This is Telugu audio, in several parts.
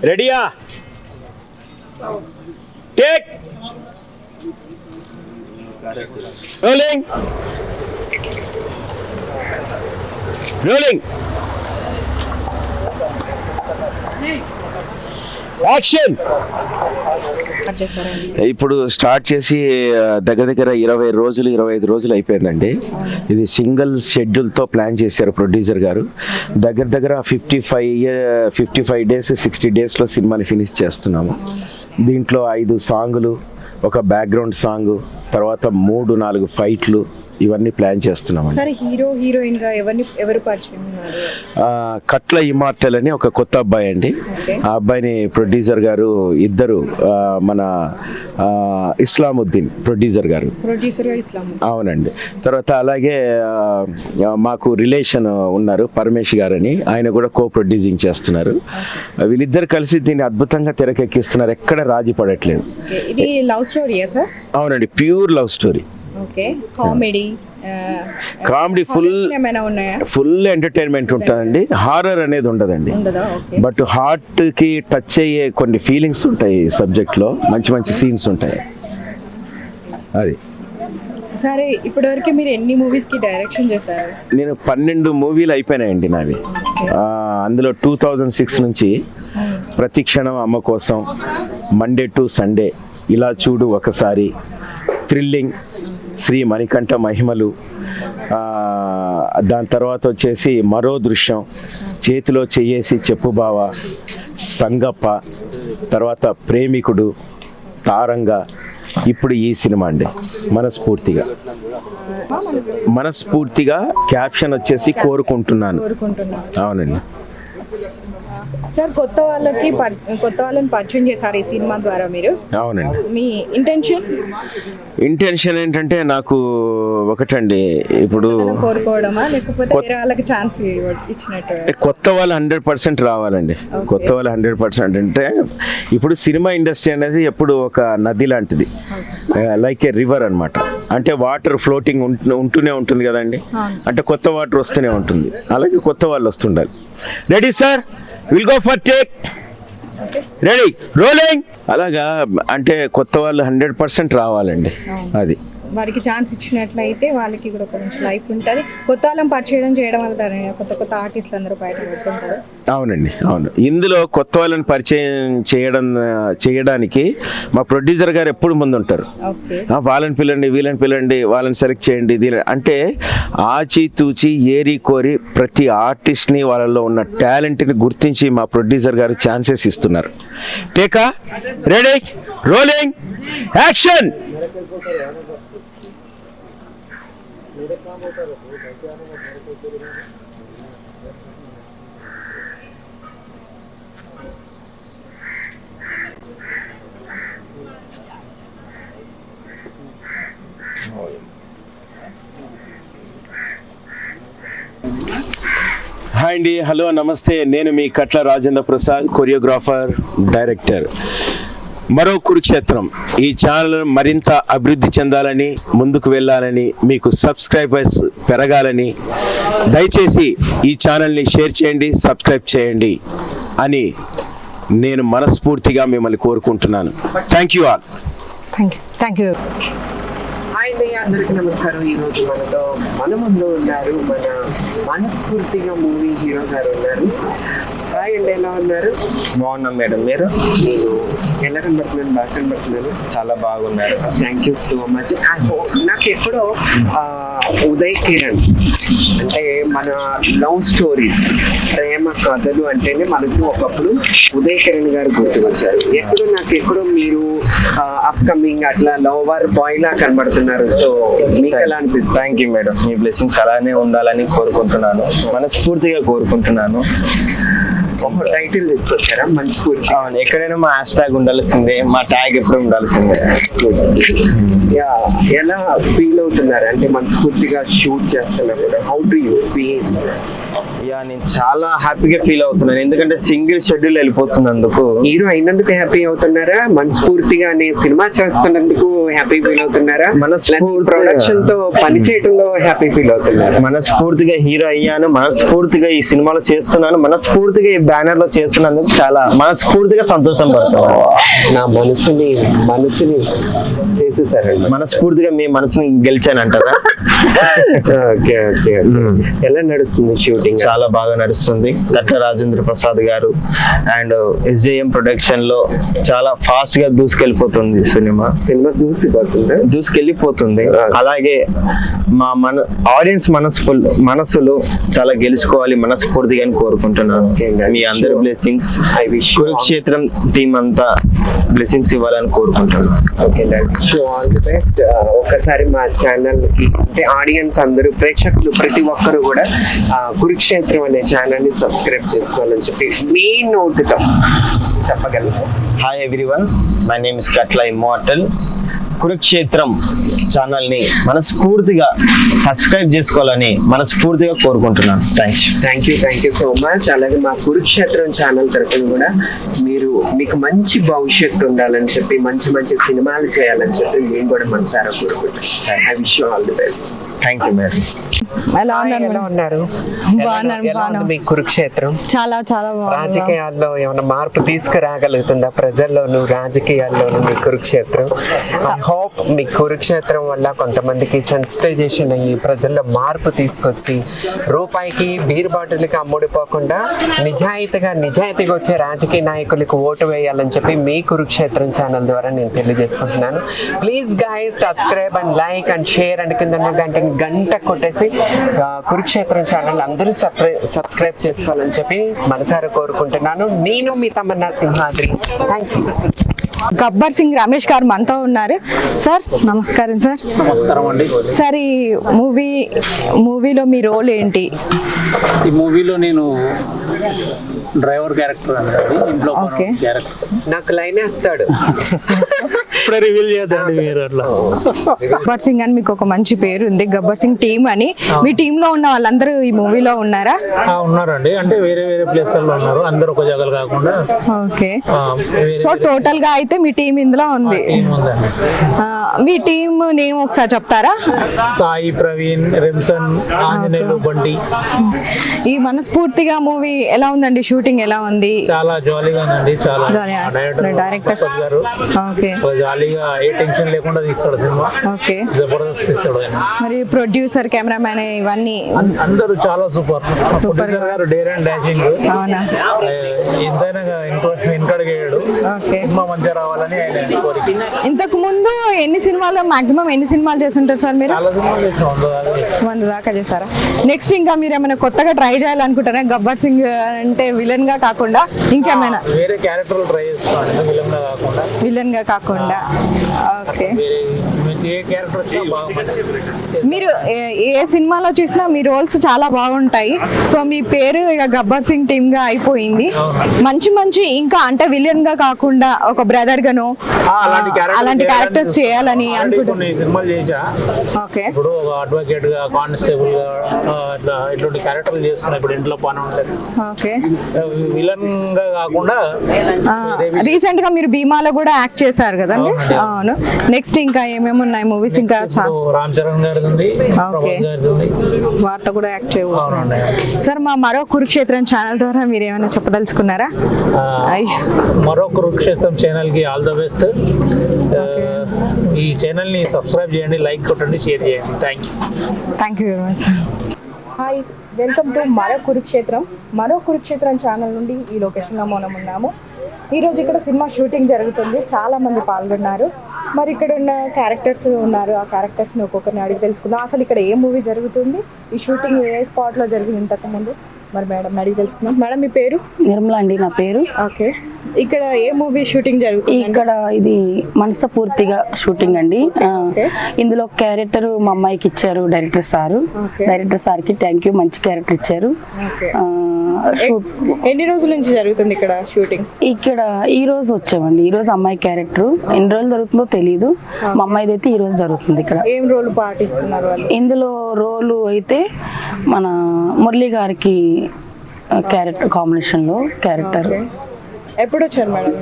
రెడీయా? Take rolling rolling action. ఇప్పుడు స్టార్ట్ చేసి దగ్గర దగ్గర 20 రోజులు 25 రోజులు అయిపోయిందండి. ఇది సింగిల్ షెడ్యూల్తో ప్లాన్ చేశారు ప్రొడ్యూసర్ గారు. దగ్గర దగ్గర 55 డేస్ 60 డేస్లో సినిమాని ఫినిష్ చేస్తున్నాము. దీంట్లో 5 సాంగులు, ఒక బ్యాక్గ్రౌండ్ సాంగ్, తర్వాత 3-4 ఫైట్లు, ఇవన్నీ ప్లాన్ చేస్తున్నాం. సరే, హీరో హీరోయిన్ గా ఎవరు పరిచయం ఉన్నారు? కట్ల ఇమార్టల్ అని ఒక కొత్త అబ్బాయి అండి. ఆ అబ్బాయిని ప్రొడ్యూసర్ గారు ఇద్దరు, మన ఇస్లాముద్దీన్ ప్రొడ్యూసర్ గారు. అవునండి. తర్వాత అలాగే మాకు రిలేషన్ ఉన్నారు పరమేష్ గారు అని, ఆయన కూడా కో ప్రొడ్యూసింగ్ చేస్తున్నారు. వీళ్ళిద్దరు కలిసి దీన్ని అద్భుతంగా తెరకెక్కిస్తున్నారు. ఎక్కడ రాజీ పడట్లేదు. ఇది లవ్ స్టోరీయా సార్? అవునండి, pure love story. Comedy full entertainment ఉంటుందండి. హారర్ అనేది ఉండదండి. బట్ హార్ట్ కి టచ్ అయ్యే కొన్ని ఫీలింగ్స్ ఉంటాయి సబ్జెక్ట్ లో. మంచి మంచి సీన్స్ ఉంటాయి. అది సరే, ఇప్పటివరకు మీరు ఎన్ని మూవీస్ కి డైరెక్షన్ చేశారు? నేను 12 మూవీలు అయిపోయినాయండి నావి. అందులో 2006 నుంచి ప్రతి క్షణం అమ్మ కోసం, మండే టు సండే, ఇలా చూడు ఒకసారి, థ్రిల్లింగ్, శ్రీ మణికంఠ మహిమలు, దాని తర్వాత వచ్చేసి మరో దృశ్యం, చేతిలో చెయ్యేసి చెప్పు బావ, సంగప్ప, తర్వాత ప్రేమికుడు, తారంగా, ఇప్పుడు ఈ సినిమా అండి. మనస్ఫూర్తిగా క్యాప్షన్ వచ్చేసి కోరుకుంటున్నాను. అవునండి సార్. కొత్త వాళ్ళని పరిచయం చేశారు ఈ సినిమా ద్వారా మీరు. అవునండి. మీ ఇంటెన్షన్ ఏంటంటే, నాకు ఒకటండి, ఇప్పుడు కోరుకోవడమా లేకపోతే వేరే వాళ్ళకి ఛాన్స్ ఇచ్చినట్టు? కొత్త వాళ్ళు 100% రావాలండి. కొత్త వాళ్ళు 100% అంటే, ఇప్పుడు సినిమా ఇండస్ట్రీ అనేది ఎప్పుడు ఒక నది లాంటిది, లైక్ ఏ రివర్ అన్నమాట. అంటే వాటర్ ఫ్లోటింగ్ ఉంటూనే ఉంటుంది కదండి. అంటే కొత్త వాటర్ వస్తూనే ఉంటుంది. అలాగే కొత్త వాళ్ళు వస్తుండాలి. Ready sir? Will go for take. Ready, rolling. అలాగా అంటే కొత్త వాళ్ళు 100% రావాలండి. అది వారికి ఛాన్స్ ఇచ్చినట్లయితే వాళ్ళకి కూడా కొంచెం లైఫ్ ఉంటుంది. కొత్త వాళ్ళని పరిచయం చేయడం వల్ల కొత్త ఆర్టిస్టులు అందరూ బయట పెడుతుంటారు. అవునండి, అవును. ఇందులో కొత్త వాళ్ళని పరిచయం చేయడానికి మా ప్రొడ్యూసర్ గారు ఎప్పుడు ముందు ఉంటారు. వాళ్ళని పిల్లండి, వీళ్ళని పిల్లండి, వాళ్ళని సెలెక్ట్ చేయండి. అంటే ఆచితూచి ఏరి కోరి ప్రతి ఆర్టిస్ట్ని, వాళ్ళలో ఉన్న టాలెంట్ని గుర్తించి మా ప్రొడ్యూసర్ గారు ఛాన్సెస్ ఇస్తున్నారు. టేకా, రెడీ, రోలింగ్, యాక్షన్. హాయ్ అండి, హలో, నమస్తే. నేను మీ కట్ల రాజేంద్ర ప్రసాద్, కొరియోగ్రాఫర్, డైరెక్టర్. మరో కురుక్షేత్రం. ఈ ఛానల్ మరింత అభివృద్ధి చెందాలని, ముందుకు వెళ్ళాలని, మీకు సబ్స్క్రైబర్స్ పెరగాలని, దయచేసి ఈ ఛానల్ని షేర్ చేయండి, సబ్స్క్రైబ్ చేయండి అని నేను మనస్ఫూర్తిగా మిమ్మల్ని కోరుకుంటున్నాను. Thank you all. Thank you. Hi అండి, అందరికీ నమస్కారం. ఈరోజు మన ముందు ఉన్నారు మన మనస్ఫూర్తిగా మూవీ హీరో గారు ఉన్నారు. హాయ్ అండి, ఎలా ఉన్నారు? బాగున్నాం మేడం. మీరు ఎలా కనబడుతున్నాను? బాగా కనబడుతున్నాను. చాలా బాగున్నారు. Thank you so much. నాకు ఎప్పుడో ఉదయ్ కిరణ్ అంటే మన లవ్ స్టోరీస్, ప్రేమ కథలు అంటేనే మనకు ఒకప్పుడు ఉదయ్ కిరణ్ గారు గుర్తుకొచ్చారు. ఎక్కడో మీరు అప్కమింగ్ అట్లా లవర్ బాయ్ లా కనబడుతున్నారు. సో మీకు ఎలా అనిపిస్తుంది? Thank you madam. Me blessings అలానే ఉండాలని కోరుకుంటున్నాను, మనస్ఫూర్తిగా కోరుకుంటున్నాను. ఒక టైటిల్ తీసుకొచ్చారా? మంచి పూర్తి. అవును, ఎక్కడైనా మా హ్యాష్ ట్యాగ్ ఉండాల్సిందే, మా ట్యాగ్ ఎప్పుడు ఉండాల్సిందే. ఎలా ఫీల్ అవుతున్నారు అంటే మనస్ఫూర్తిగా షూట్ చేస్తున్నప్పుడు? How do you feel? నేను చాలా హ్యాపీగా ఫీల్ అవుతున్నాను, ఎందుకంటే సింగిల్ షెడ్యూల్ వెళ్ళిపోతున్నందుకు. హీరో అయినందుకు హ్యాపీ అవుతున్నారా? మనస్ఫూర్తిగా సినిమా చేస్తున్నందుకు హ్యాపీ ఫీల్ అవుతున్నారా? ప్రొడక్షన్ తో పని చేయడంలో హ్యాపీ ఫీల్ అవుతున్నారా? మనస్ఫూర్తిగా హీరో అయ్యాను, మనస్ఫూర్తిగా ఈ సినిమాలో చేస్తున్నాను, మనస్ఫూర్తిగా బ్యానర్ లో చేస్తున్నందుకు చాలా మనస్ఫూర్తిగా సంతోషం పడుతున్నాను. నా మనసుని చేసేసారండి. మనస్ఫూర్తిగా మీ మనసుని గెలిచానంటారా? Okay okay. ఎలా నడుస్తుంది షూటింగ్? చాలా బాగా నడుస్తుంది. గట్ల రాజేంద్ర ప్రసాద్ గారు అండ్ SJM ప్రొడక్షన్ లో చాలా ఫాస్ట్ గా దూసుకెళ్ళిపోతుంది సినిమా దూసుకెళ్ళిపోతుంది. అలాగే మా ఆడియన్స్ మనసులు చాలా గెలుచుకోవాలి మనస్ఫూర్తిగా అని కోరుకుంటున్నాను. మీ అందరి బ్లెస్సింగ్స్, కురుక్షేత్రం టీం అంతా బ్లెస్సింగ్స్ ఇవ్వాలని కోరుకుంటున్నాను. Okay, all the best. ఒక్కసారి మా ఛానల్ కి అంటే ఆడియన్స్ అందరూ ప్రేక్షకులు ప్రతి ఒక్కరు కూడా కురుక్షేత్రం అనే ఛానల్ ని సబ్స్క్రైబ్ చేసుకోవాలని చెప్పి మీ నోటుతో చెప్పగలుగుతాం. Hi everyone, my name is Katla immortal. Kurukshetram channel ని మనస్ఫూర్తిగా సబ్స్క్రైబ్ చేసుకోవాలని మనస్ఫూర్తిగా కోరుకుంటున్నాను. Thank you so much. అలాగే మా కురుక్షేత్రం ఛానల్ తరఫున కూడా మీకు మంచి భవిష్యత్తు ఉండాలని చెప్పి మంచి సినిమాలు చేయాలని చెప్పి మేము కూడా మనసారా కోరుకుంటాం. I wish you all the best. Thank you madam. ఎలా ఎలా ఉన్నారు? ఎలా ఉంది మీ కురుక్షేత్రం? చాలా బాగుంది. రాజకీయాల్లో ఏమైనా మార్పు తీసుకురాగలుగుతుందా ప్రజల్లోనూ రాజకీయాల్లోనూ మీ కురుక్షేత్రం? ఐ హోప్ మీ కురుక్షేత్రం వల్ల కొంతమందికి సెన్సిటైజేషన్ అయ్యి ప్రజల్లో మార్పు తీసుకొచ్చి రూపాయికి బీర్ బాటిల్కి అమ్ముడిపోకుండా నిజాయితీగా వచ్చే రాజకీయ నాయకులకు ఓటు వేయాలని చెప్పి మీ కురుక్షేత్రం ఛానల్ ద్వారా నేను తెలియజేసుకుంటున్నాను. Please guys subscribe and like and share and కింద గంట కొట్టేసి కురుక్షేత్రం ఛానల్ అందరూ సబ్స్క్రైబ్ చేసుకోవాలని చెప్పి మనసారా కోరుకుంటున్నాను. నేను మీ తమన్నా సింహాద్రి. Thank you. గబ్బర్ సింగ్ రమేష్ గారు మనతో ఉన్నారు. సార్ నమస్కారం. సార్ నమస్కారం అండి. సార్ ఈ మూవీలో మీ రోల్ ఏంటి? ఈ మూవీలో నేను డ్రైవర్ క్యారెక్టర్ అండి, ఇంట్లో క్యారెక్టర్. నాకు లైన్ వేస్తాడు. ఇప్పుడే రివీల్ చేద్దండి మీరు అట్లా. గబ్బర్ సింగ్ అని మీకు ఒక మంచి పేరు ఉంది, గబ్బర్ సింగ్ టీమ్ అని. మీ టీమ్ లో ఉన్న వాళ్ళందరూ ఈ మూవీలో ఉన్నారా? ఉన్నారండి, అంటే వేరే ప్లేస్లలో ఉన్నారు, అందరు ఒక జగలు కాకుండా. ఓకే, సో టోటల్ గా అయితే మీ టీం ఇందులో ఉంది. మీ టీం నేమ్ ఒకసారి చెప్తారా? సాయి, ప్రవీణ్, రెమ్సన్, ఆంజనేయులు, బండి. ఈ మనస్ఫూర్తిగా మూవీ ఎలా ఉందండి? షూటింగ్ ఎలా ఉంది? చాలా జాలీగా ఉందండి. చాలా డైరెక్టర్ గారు ఓకే జాలీగా ఏ టెన్షన్ లేకుండా తీస్తాడు సినిమా. ఓకే, జబర్దస్త్ తీస్తాడు. మరి ప్రొడ్యూసర్, కెమెరామ్యాన్ ఇవన్నీ అందరూ చాలా సూపర్. ప్రొడ్యూసర్ గారు డేర్ అండ్ డాషింగ్. అవునా? ఎంతైనా వెనకడిగాడు. సినిమా మంచిగా రావాలని ఆయన కోరిక. ఇంతకు ముందు మాక్సిమం ఎన్ని సినిమాలు చేస్తుంటారు సార్ మీరు? చాలా సినిమాలు చేసినాం, 100 దాకా చేశారా? నెక్స్ట్ ఇంకా మీరు ఏమైనా కొత్తగా ట్రై చేయాలనుకుంటారా? గబ్బర్ సింగ్ అంటే విలన్ గా కాకుండా ఇంకేమైనా వేరే క్యారెక్టర్లు ట్రై చేస్తాను, విలన్ గా కాకుండా. ఓకే, ఏ క్యారెక్టర్ వచ్చినా బాగా మంచి. మీరు ఏ సినిమాలో చూసినా మీ రోల్స్ చాలా బాగుంటాయి. సో మీ పేరు ఇక గబ్బర్ సింగ్ టీమ్ గా అయిపోయింది. మంచి ఇంకా అంటే విలన్ గా కాకుండా ఒక బ్రదర్ గాను అలాంటి క్యారెక్టర్స్ చేయాలని కొన్ని సినిమాలు చేసా. ఓకే, ఇప్పుడు ఒక అడ్వకేట్ గా, కానిస్టేబుల్ గా ఇట్లాంటి క్యారెక్టర్లు చేస్తున్నా. ఇప్పుడు ఇంట్లో పని ఉంటుంది. ఓకే, విలన్ గా కాకుండా. రీసెంట్ గా మీరు భీమాలో కూడా యాక్ట్ చేశారు కదండి? అవును. నెక్స్ట్ ఇంకా ఏమేమి ఉన్నాయి మూవీస్? ఇంకా రామ్ చరణ్ గారి ఉంది, వార్త కూడా యాక్ట్ చేయబోతున్నారు. సార్ మా మరో కురుక్షేత్రం ఛానల్ ద్వారా మీరు ఏమైనా చెప్పదలుచుకున్నారా? మరో కురుక్షేత్రం ఛానల్ కి ఆల్ ద బెస్ట్. ఈ ఛానల్ ని సబ్స్క్రైబ్ చేయండి, లైక్ కొట్టండి, షేర్ చేయండి. Thank you very much. Hi, welcome to మరో కురుక్షేత్రం ఛానల్ నుండి ఈ లొకేషన్లో మనం ఉన్నాము. ఈరోజు ఇక్కడ సినిమా షూటింగ్ జరుగుతుంది, చాలా మంది పాల్గొన్నారు. మరి ఇక్కడ ఉన్న క్యారెక్టర్స్ ఉన్నారు, ఆ క్యారెక్టర్స్ని ఒక్కొక్కరిని అడిగి తెలుసుకుందాం. అసలు ఇక్కడ ఏ మూవీ జరుగుతుంది, ఈ షూటింగ్ ఏ స్పాట్లో జరిగింది ఇంతకుముందు, మరి మేడం అడిగి తెలుసుకుందాం. మేడం మీ పేరు? నిర్మలా అండి నా పేరు. ఓకే, ఇక్కడ ఏ మూవీ షూటింగ్ జరుగుతుంది? ఇక్కడ ఇది మనస్ఫూర్తిగా షూటింగ్ అండి. ఇందులో క్యారెక్టర్ మా అమ్మాయికి ఇచ్చారు డైరెక్టర్ సార్కి థ్యాంక్ యూ, మంచి క్యారెక్టర్ ఇచ్చారు. ఎన్ని రోజుల నుంచి జరుగుతుంది ఇక్కడ షూటింగ్? ఇక్కడ ఈ రోజు వచ్చామండి. ఈ రోజు అమ్మాయి క్యారెక్టర్ ఎన్ని రోజులు జరుగుతుందో తెలియదు, మా అమ్మాయిది అయితే ఈ రోజు జరుగుతుంది. ఇక్కడ ఏం రోల్ పాటిస్తున్నారు వాళ్ళు? ఇందులో రోలు అయితే మన మురళి గారికి క్యారెక్టర్ కాంబినేషన్లో క్యారెక్టర్. ఎప్పుడు వచ్చారు మేడం?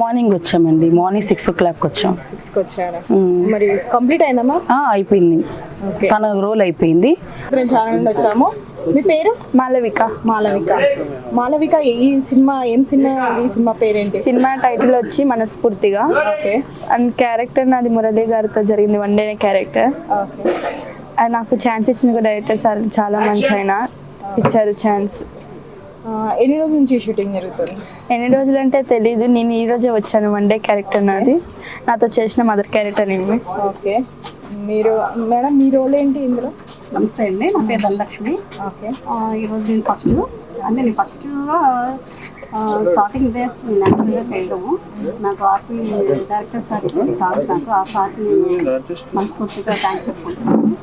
మార్నింగ్ వచ్చామండి, మార్నింగ్ 6 o'clock వచ్చాం. 6కి వచ్చారా? మరి కంప్లీట్ అయిందమ్మా? అయిపోయింది, తన రోల్ అయిపోయింది. ఛానల్ నుండి వచ్చాము. మీ పేరు? మాలవిక. మాలవిక ఈ సినిమా ఏం సినిమా? ఈ సినిమా పేరేంటి? సినిమా టైటిల్ వచ్చి మనస్ఫూర్తిగా. ఓకే. అండ్ క్యారెక్టర్ నాది మురళి గారితో జరిగింది, one day character. Okay. And నాకు ఛాన్స్ ఇచ్చిన డైరెక్టర్ సార్ చాలా మంచి ఆయన, ఇచ్చారు ఛాన్స్. ఎన్ని రోజుల నుంచి షూటింగ్ జరుగుతుంది? ఎన్ని రోజులు అంటే తెలీదు, నేను ఈ రోజే వచ్చాను. వన్ డే క్యారెక్టర్ నాది, నాతో చేసిన మదర్ క్యారెక్టర్ ఏమి. ఓకే. మీరు మేడం మీ రోల్ ఏంటి ఇందులో? నమస్తే అండి, నా పేరు ధనలక్ష్మి. ఓకే. ఈరోజు నేను ఫస్ట్గా స్టార్టింగ్ డేస్ నేను యాక్చువల్గా చేయడము నాకు ఆర్పి డైరెక్టర్ సార్ ఇచ్చిన ఛాన్స్, నాకు ఆ సార్కి మనస్ఫూర్తిగా థ్యాంక్స్ చెప్పుకుంటున్నాను.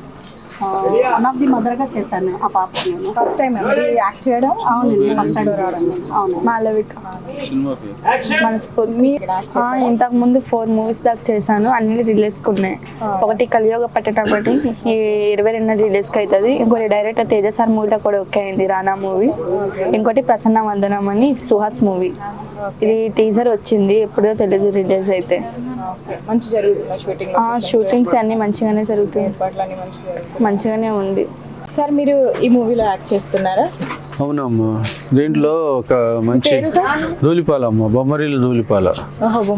వన్ ఆఫ్ ది మదర్గా చేశాను ఆ పాపకి నేను. ఫస్ట్ టైం యాక్ట్ చేయడం? అవునండి, ఫస్ట్ టైం రావడం. అవును. మాలవిక మనస్ఫూర్తి. ఇంతకు ముందు 4 మూవీస్ దాకా చేశాను, అన్ని రిలీజ్కి ఉన్నాయి. ఒకటి కలియోగ పట్టణం, ఒకటి 22 రిలీజ్కి అవుతుంది. ఇంకోటి డైరెక్టర్ తేజ సార్ మూవీలో కూడా ఓకే అయింది, రానా మూవీ. ఇంకోటి ప్రసన్న వందనం అని సుహాస్ మూవీ. ఇది టీజర్ వచ్చింది, ఎప్పుడో తెలియదు రిలీజ్ అయితే. మంచి జరుగుతుంది షూటింగ్? షూటింగ్స్ అన్ని మంచిగానే జరుగుతాయి, మంచిగానే ఉంది. సార్ మీరు ఈ మూవీలో యాక్ట్ చేస్తున్నారా? అవునమ్మా, దీంట్లో ఒక మంచి ధూళిపాలమ్మ, బొమ్మరీలు ధూళిపాల.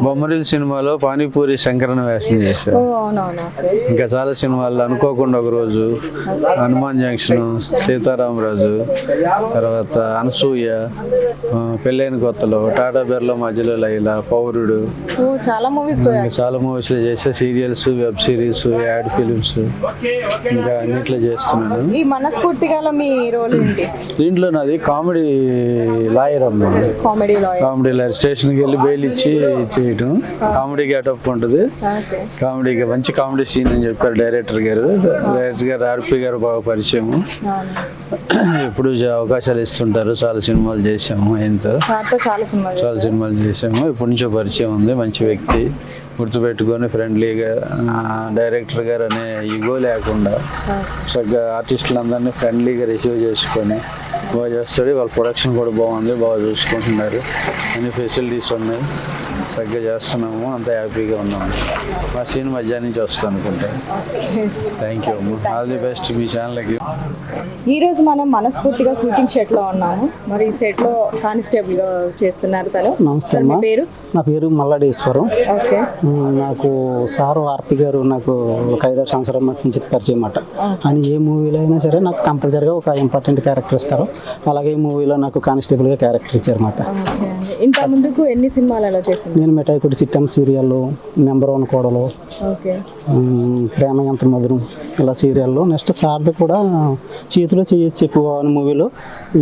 బొమ్మరీలు సినిమాలో పానీపూరి శంకరన వేషం చేశారు. ఇంకా చాలా సినిమాల్లో అనుకోకుండా ఒకరోజు, హనుమాన్ జంక్షన్, సీతారామరాజు, తర్వాత అనసూయ, పెళ్ళైన కొత్తలో, టాటా బిర్లా మధ్యలో లైలా, పౌరుడు, చాలా మూవీస్ లో చేసే serials, web series, ad films, ఇంకా అన్నిట్లో చేస్తున్నాను. ఈ మనస్ఫూర్తిగా మీ రోల్ ఏంటి దీంట్లో? నాది కామెడీ లాయర్ అమ్మా. కామెడీ లాయర్, స్టేషన్కి వెళ్ళి బెయిల్ ఇచ్చి చేయటం. కామెడీ గెటప్ ఉంటుంది, కామెడీగా మంచి కామెడీ సీన్ అని చెప్పారు డైరెక్టర్ గారు. ఆర్పి గారు బాగా పరిచయం, ఎప్పుడు అవకాశాలు ఇస్తుంటారు. చాలా సినిమాలు చేసాము ఆయనతో, చాలా సినిమాలు చేసాము. ఇప్పటి నుంచో పరిచయం ఉంది, మంచి వ్యక్తి. గుర్తుపెట్టుకొని ఫ్రెండ్లీగా, డైరెక్టర్ గారు అనే ఈగో లేకుండా చక్కగా ఆర్టిస్టులందరినీ ఫ్రెండ్లీగా రిసీవ్ చేసుకొని బాగా చేస్తాడు. వాళ్ళ ప్రొడక్షన్ కూడా బాగుంది, బాగా చూసుకుంటున్నారు, అన్ని ఫెసిలిటీస్ ఉన్నాయి, చక్కగా చేస్తున్నాము, అంతా హ్యాపీగా ఉన్నాము. మా సీన్ మధ్యాహ్నం నుంచి వస్తాను అనుకుంటా. థ్యాంక్ యూ అమ్మ, ఆల్ ది బెస్ట్ మీ ఛానల్కి. ఈరోజు మనం మనస్ఫూర్తిగా షూటింగ్ సెట్లో ఉన్నాము. మరి ఈ సెట్లో కానిస్టేబుల్గా చేస్తున్నారు తను. నమస్తే అమ్మా, పేరు? నా పేరు మల్లాడేశ్వరం. ఓకే. నాకు సారు ఆర్పి గారు నాకు ఒక 5-6 సంవత్సరాల నుంచి పరిచయం అన్నమాట. అని ఏ మూవీలో అయినా సరే నాకు కంపల్సరీగా ఒక ఇంపార్టెంట్ క్యారెక్టర్ ఇస్తారు. అలాగే ఈ మూవీలో నాకు కానిస్టేబుల్గా క్యారెక్టర్ ఇచ్చారన్నమాట. ఇంత ముందుకు ఎన్ని సినిమాలలో చేసింది? నేను మిఠాయికుడి చిట్టం సీరియల్లో, నెంబర్ 1 కోడలు, ప్రేమ ఎంత మధురం, ఇలా సీరియల్లో. నెక్స్ట్ సార్ది కూడా చేతిలో చేసి చెప్పుకోవాలని మూవీలో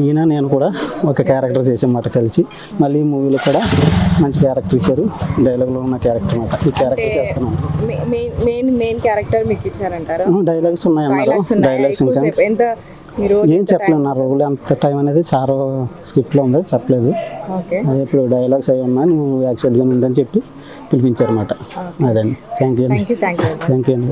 ఈయన నేను కూడా ఒక క్యారెక్టర్ చేసామాట కలిసి. మళ్ళీ ఈ మూవీలో కూడా మంచి క్యారెక్టర్ ఇచ్చారు, డైలాగ్లో ఉన్న క్యారెక్టర్ అన్నమాట. ఈ క్యారెక్టర్ చేస్తున్నాను. మెయిన్ క్యారెక్టర్ మీకు ఇచ్చారంటారా? డైలాగ్స్ ఉన్నాయన్నారు. డైలాగ్స్ ఇంకా ఏం చెప్పలేను, నా రోల్ అంత టైం అనేది చాలా స్క్రిప్ట్లో ఉంది, చెప్పలేదు. అదే ఇప్పుడు డైలాగ్స్ అవి ఉన్నా, నువ్వు యాక్చువల్గా ఉండని చెప్పి పిలిపించారన్నమాట. అదండి. థ్యాంక్ యూ అండి.